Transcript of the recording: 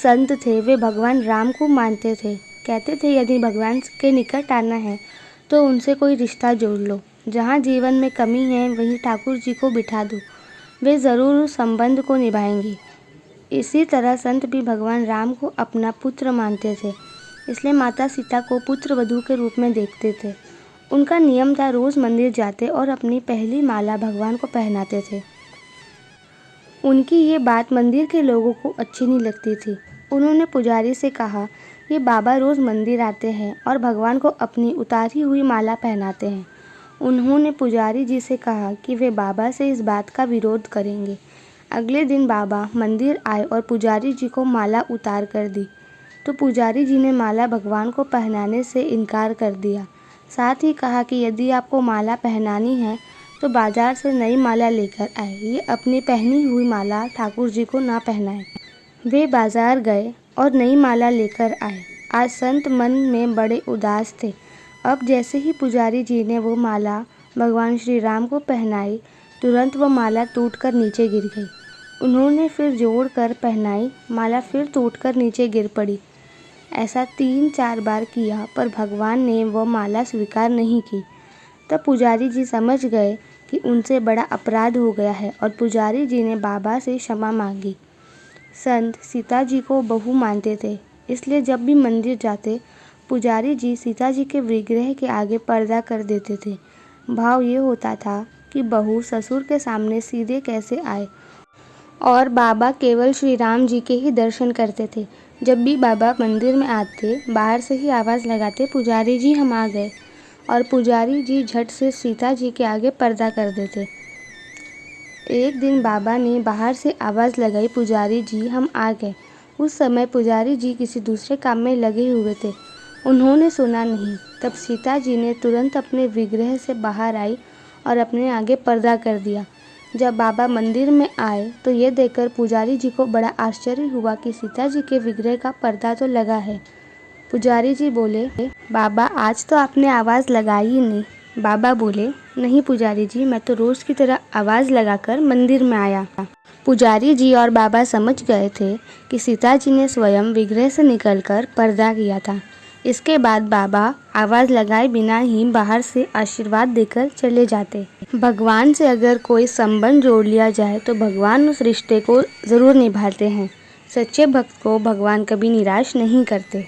संत थे, वे भगवान राम को मानते थे। कहते थे यदि भगवान के निकट आना है तो उनसे कोई रिश्ता जोड़ लो। जहाँ जीवन में कमी है वहीं ठाकुर जी को बिठा दो, वे ज़रूर उस संबंध को निभाएंगे। इसी तरह संत भी भगवान राम को अपना पुत्र मानते थे, इसलिए माता सीता को पुत्र वधू के रूप में देखते थे। उनका नियम था रोज़ मंदिर जाते और अपनी पहली माला भगवान को पहनाते थे। उनकी ये बात मंदिर के लोगों को अच्छी नहीं लगती थी। उन्होंने पुजारी से कहा, ये बाबा रोज़ मंदिर आते हैं और भगवान को अपनी उतारी हुई माला पहनाते हैं। उन्होंने पुजारी जी से कहा कि वे बाबा से इस बात का विरोध करेंगे। अगले दिन बाबा मंदिर आए और पुजारी जी को माला उतार कर दी, तो पुजारी जी ने माला भगवान को पहनाने से इनकार कर दिया। साथ ही कहा कि यदि आपको माला पहनानी है तो बाजार से नई माला लेकर आए, ये अपनी पहनी हुई माला ठाकुर जी को ना पहनाएं। वे बाजार गए और नई माला लेकर आए। आज संत मन में बड़े उदास थे। अब जैसे ही पुजारी जी ने वो माला भगवान श्री राम को पहनाई, तुरंत वो माला टूटकर नीचे गिर गई। उन्होंने फिर जोड़ कर पहनाई, माला फिर टूटकर नीचे गिर पड़ी। ऐसा 3-4 बार किया पर भगवान ने वो माला स्वीकार नहीं की। तब पुजारी जी समझ गए कि उनसे बड़ा अपराध हो गया है और पुजारी जी ने बाबा से क्षमा मांगी। संत सीता जी को बहू मानते थे, इसलिए जब भी मंदिर जाते पुजारी जी सीता जी के विग्रह के आगे पर्दा कर देते थे। भाव ये होता था कि बहू ससुर के सामने सीधे कैसे आए और बाबा केवल श्री राम जी के ही दर्शन करते थे। जब भी बाबा मंदिर में आते, बाहर से ही आवाज़ लगाते, पुजारी जी हम आ गए, और पुजारी जी झट से सीता जी के आगे पर्दा कर देते। एक दिन बाबा ने बाहर से आवाज़ लगाई, पुजारी जी हम आ गए। उस समय पुजारी जी किसी दूसरे काम में लगे हुए थे, उन्होंने सुना नहीं। तब सीता जी ने तुरंत अपने विग्रह से बाहर आई और अपने आगे पर्दा कर दिया। जब बाबा मंदिर में आए तो ये देखकर पुजारी जी को बड़ा आश्चर्य हुआ कि सीता जी के विग्रह का पर्दा तो लगा है। पुजारी जी बोले, बाबा आज तो आपने आवाज़ लगाई ही नहीं। बाबा बोले, नहीं पुजारी जी, मैं तो रोज़ की तरह आवाज़ लगाकर मंदिर में आया। पुजारी जी और बाबा समझ गए थे कि सीता जी ने स्वयं विग्रह से निकलकर पर्दा किया था। इसके बाद बाबा आवाज़ लगाए बिना ही बाहर से आशीर्वाद देकर चले जाते। भगवान से अगर कोई संबंध जोड़ लिया जाए तो भगवान उस रिश्ते को ज़रूर निभाते हैं। सच्चे भक्त को भगवान कभी निराश नहीं करते।